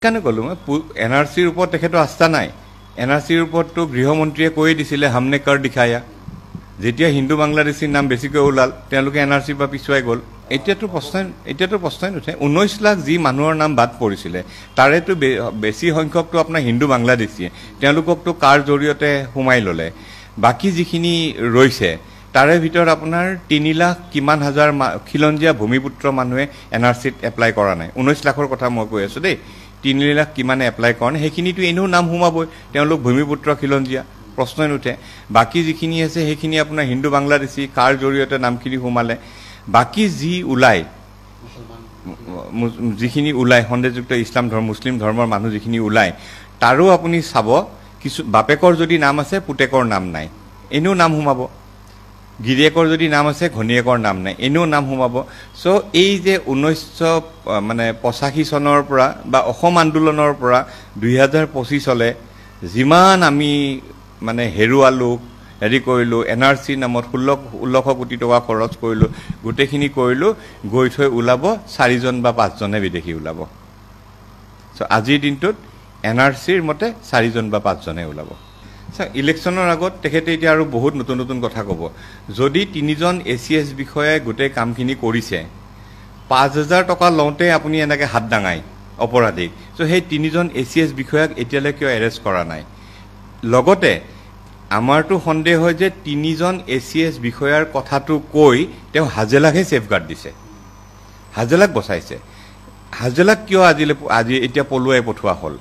কেন কলো মই এনআৰসিৰ উপৰ তেখেতৰ আস্থা নাই। এনআৰসিৰ উপৰতো গৃহমন্ত্ৰীয়ে কৈ দিছিলে হামনে কৰ দিখায়া, যেতিয়া হিন্দু বাংলাদেশীৰ নাম বেছিকৈ ওলাল তেওঁলোকে এনআৰসিৰ পৰা পিছুৱাই গ'ল। এতিয়াতো প্ৰশ্নই নুঠে। 19 লাখ যি মানুহৰ নাম বাদ পৰিছিলে তাৰেতো বেছি সংখ্যকটো আপোনাৰ হিন্দু বাংলাদেশীয়ে, তেওঁলোককতো কাৰ জৰিয়তে সোমাই ল'লে। বাকী যিখিনি ৰৈছে তাৰে ভিতৰত আপোনাৰ 3 লাখ কিমান হাজাৰ খিলঞ্জীয়া ভূমিপুত্ৰ মানুহে এনআৰসিত এপ্লাই কৰা নাই। 19 লাখৰ কথা মই কৈ আছো দেই। 3 লাখ কিমানে এপ্লাই কৰা নাই, সেইখিনিতো এনেও নাম সোমাবই, তেওঁলোক ভূমিপুত্ৰ খিলঞ্জীয়া, প্ৰশ্নই নুঠে। বাকী যিখিনি আছে সেইখিনি আপোনাৰ হিন্দু বাংলাদেশী, কাৰ জৰিয়তে নামখিনি সোমালে। বাকী যিখিনি ওলায় সন্দেহযুক্ত ইছলাম ধৰ্ম মুছলিম ধৰ্মৰ মানুহ যিখিনি ওলায় তাৰো আপুনি চাব, কিছু বাপেকৰ যদি নাম আছে পুতেকৰ নাম নাই, এনেও নাম সোমাব। গিৰিয়েকৰ যদি নাম আছে ঘনীয়েকৰ নাম নাই, এনেও নাম সোমাব। চ' এই যে 1985 চনৰ পৰা বা অসম আন্দোলনৰ পৰা 2025 যিমান আমি হেৰুৱালো, হেৰি কৰিলোঁ, এনআৰচি নামত 1600 কোটি টকা খৰচ কৰিলোঁ, গোটেইখিনি কৰিলোঁ, গৈ থৈ ওলাব 4জন বা 5জনে বিদেশী ওলাব। চ' আজিৰ দিনটোত এনআৰচিৰ মতে 4জন বা 5জনে ওলাব। ইলেকশ্যনৰ আগত তেখেতে এতিয়া আৰু বহুত নতুন নতুন কথা ক'ব। যদি 3জন ACS বিষয়াই গোটেই কামখিনি কৰিছে, 5000 টকা লওঁতে আপুনি এনেকৈ হাত দাঙাই অপৰাধীক, চ' সেই 3জন ACS বিষয়াক এতিয়ালৈ কিয় এৰেষ্ট কৰা নাই? লগতে আমাৰতো সন্দেহ হয় যে 3জন ACS বিষয়াৰ কথাটো কৈ তেওঁ হাজেলাকহে ছেফগাৰ্ড দিছে, হাজেলাক বচাইছে। হাজেলাক কিয় আজি এতিয়া পলুৱাই পঠোৱা হ'ল?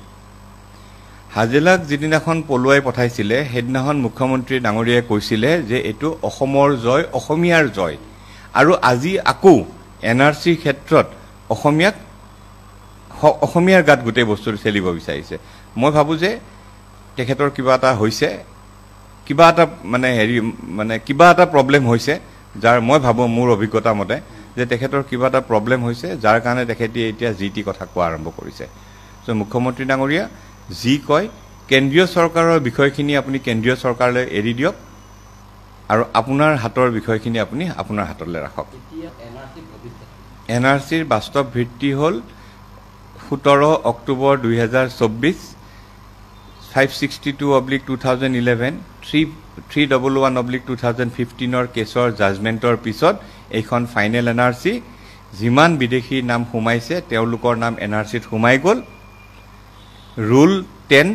হাজেলাক যিদিনাখন পলুৱাই পঠাইছিলে সেইদিনাখন মুখ্যমন্ত্ৰী ডাঙৰীয়াই কৈছিলে যে এইটো অসমৰ জয়, অসমীয়াৰ জয়। আৰু আজি আকৌ এনআৰচিৰ ক্ষেত্ৰত অসমীয়াৰ গাত গোটেই বস্তুটো চেলিব বিচাৰিছে। মই ভাবোঁ যে তেখেতৰ কিবা এটা হৈছে, কিবা এটা প্ৰব্লেম হৈছে, যাৰ মই ভাবোঁ মোৰ অভিজ্ঞতা মতে যে তেখেতৰ কিবা এটা প্ৰব্লেম হৈছে, যাৰ কাৰণে তেখেতে এতিয়া যি টি কথা কোৱা আৰম্ভ কৰিছে। চ' মুখ্যমন্ত্ৰী ডাঙৰীয়া যি কয় কেন্দ্ৰীয় চৰকাৰৰ বিষয়খিনি আপুনি কেন্দ্ৰীয় চৰকাৰলৈ এৰি দিয়ক আৰু আপোনাৰ হাতৰ বিষয়খিনি আপুনি আপোনাৰ হাতলৈ ৰাখক। এনআৰচিৰ বাস্তৱ ভিত্তি হ'ল 17 অক্টোবৰ 2024, 562/2011, 311/2015 কেছৰ জাজমেণ্টৰ পিছত এইখন ফাইনেল এনআৰচি। যিমান বিদেশীৰ নাম সোমাইছে তেওঁলোকৰ নাম এনআৰচিত সোমাই গ'ল। Rule 10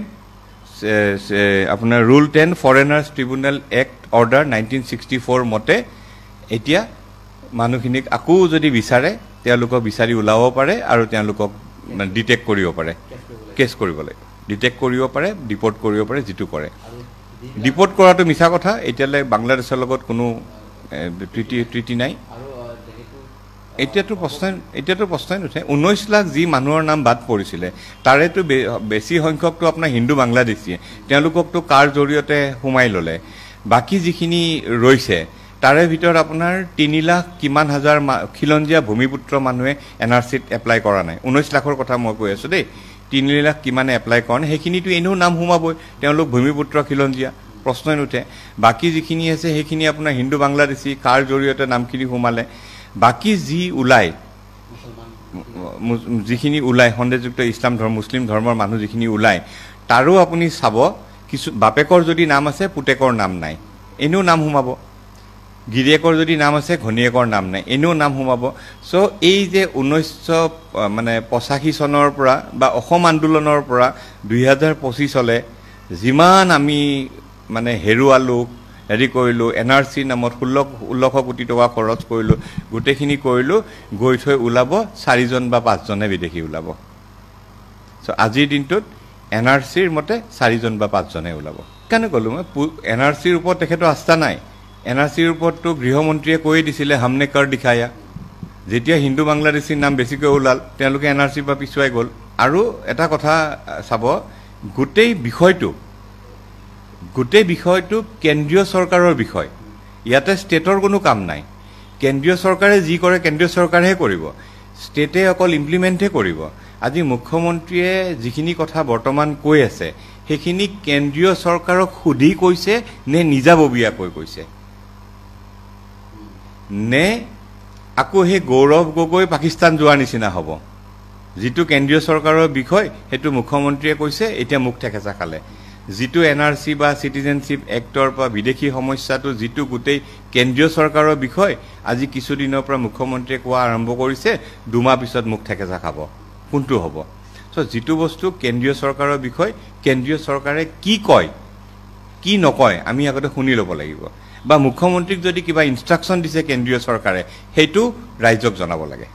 foreigners tribunal act order 1964 মতে এতিয়া মানুহখিনিক আকৌ যদি বিচাৰে তেওঁলোকক বিচাৰি ওলাব পাৰে আৰু তেওঁলোকক ডিটেক্ট কৰিব পাৰে, কেছ কৰিব লাগে, ডিটেক্ট কৰিব পাৰে, ডিপৰ্ট কৰিব পাৰে, যিটো কৰে। ডিপৰ্ট কৰাটো মিছা কথা, এতিয়ালৈ বাংলাদেশৰ লগত কোনো ট্ৰিটি নাই। এতিয়াতো প্ৰশ্নই নুঠে। 19 লাখ যি মানুহৰ নাম বাদ পৰিছিলে তাৰেতো বেছি সংখ্যকটো আপোনাৰ হিন্দু বাংলাদেশীয়ে, তেওঁলোককতো কাৰ জৰিয়তে সোমাই ল'লে। বাকী যিখিনি ৰৈছে তাৰে ভিতৰত আপোনাৰ 3 লাখ কিমান হাজাৰ খিলঞ্জীয়া ভূমিপুত্ৰ মানুহে এনআৰচিত এপ্লাই কৰা নাই। 19 লাখৰ কথা মই কৈ আছো দেই। 3 লাখ কিমানে এপ্লাই কৰা নাই, সেইখিনিতো এনেও নাম সোমাবই, তেওঁলোক ভূমিপুত্ৰ খিলঞ্জীয়া, প্ৰশ্নই নুঠে। বাকী যিখিনি আছে সেইখিনি আপোনাৰ হিন্দু বাংলাদেশী, কাৰ জৰিয়তে নামখিনি সোমালে। বাকী যিখিনি ওলায় সন্দেহযুক্ত ইছলাম ধৰ্ম মুছলিম ধৰ্মৰ মানুহ যিখিনি ওলায় তাৰো আপুনি চাব, কিছু বাপেকৰ যদি নাম আছে পুতেকৰ নাম নাই, এনেও নাম সোমাব। গিৰিয়েকৰ যদি নাম আছে ঘনীয়েকৰ নাম নাই, এনেও নাম সোমাব। চ' এই যে 1985 চনৰ পৰা বা অসম আন্দোলনৰ পৰা 2025 যিমান আমি হেৰুৱালো, হেৰি কৰিলোঁ, এনআৰচি নামত 1600 কোটি টকা খৰচ কৰিলোঁ, গোটেইখিনি কৰিলোঁ, গৈ থৈ ওলাব 4জন বা 5জনে বিদেশী ওলাব। চ' আজিৰ দিনটোত এনআৰচিৰ মতে 4জন বা 5জনে ওলাব। কেনে ক'লো মই এনআৰচিৰ ওপৰত তেখেতৰ আস্থা নাই। এনআৰচিৰ ওপৰততো গৃহমন্ত্ৰীয়ে কৈ দিছিলে হামনে কৰ দিখায়া, যেতিয়া হিন্দু বাংলাদেশীৰ নাম বেছিকৈ ওলাল তেওঁলোকে এনআৰচিৰ পৰা পিছুৱাই গ'ল। আৰু এটা কথা চাব, গোটেই বিষয়টো কেন্দ্ৰীয় চৰকাৰৰ বিষয়, ইয়াতে ষ্টেটৰ কোনো কাম নাই। কেন্দ্ৰীয় চৰকাৰে যি কৰে কেন্দ্ৰীয় চৰকাৰেহে কৰিব, ষ্টেটে অকল ইমপ্লিমেণ্টহে কৰিব। আজি মুখ্যমন্ত্ৰীয়ে যিখিনি কথা বৰ্তমান কৈ আছে সেইখিনি কেন্দ্ৰীয় চৰকাৰক সুধি কৈছে নে নিজাববীয়াকৈ কৈছে, নে আকৌ সেই গৌৰৱ গগৈ পাকিস্তান যোৱাৰ নিচিনা হ'ব? যিটো কেন্দ্ৰীয় চৰকাৰৰ বিষয় সেইটো মুখ্যমন্ত্ৰীয়ে কৈছে, এতিয়া মুখ ঠেকেচা খালে। যিটো এনআৰচি বা চিটিজেনশ্বিপ এক্টৰ বা বিদেশী সমস্যাটো যিটো গোটেই কেন্দ্ৰীয় চৰকাৰৰ বিষয়, আজি কিছুদিনৰ পৰা মুখ্যমন্ত্ৰীয়ে কোৱা আৰম্ভ কৰিছে 2 মাহ পিছত মুখ ঠেকেচা খাব। কোনটো হ'ব? যিটো বস্তু কেন্দ্ৰীয় চৰকাৰৰ বিষয়, কেন্দ্ৰীয় চৰকাৰে কি কয় কি নকয় আমি আগতে শুনি ল'ব লাগিব, বা মুখ্যমন্ত্ৰীক যদি কিবা ইনষ্ট্ৰাকশ্যন দিছে কেন্দ্ৰীয় চৰকাৰে সেইটো ৰাইজক জনাব লাগে।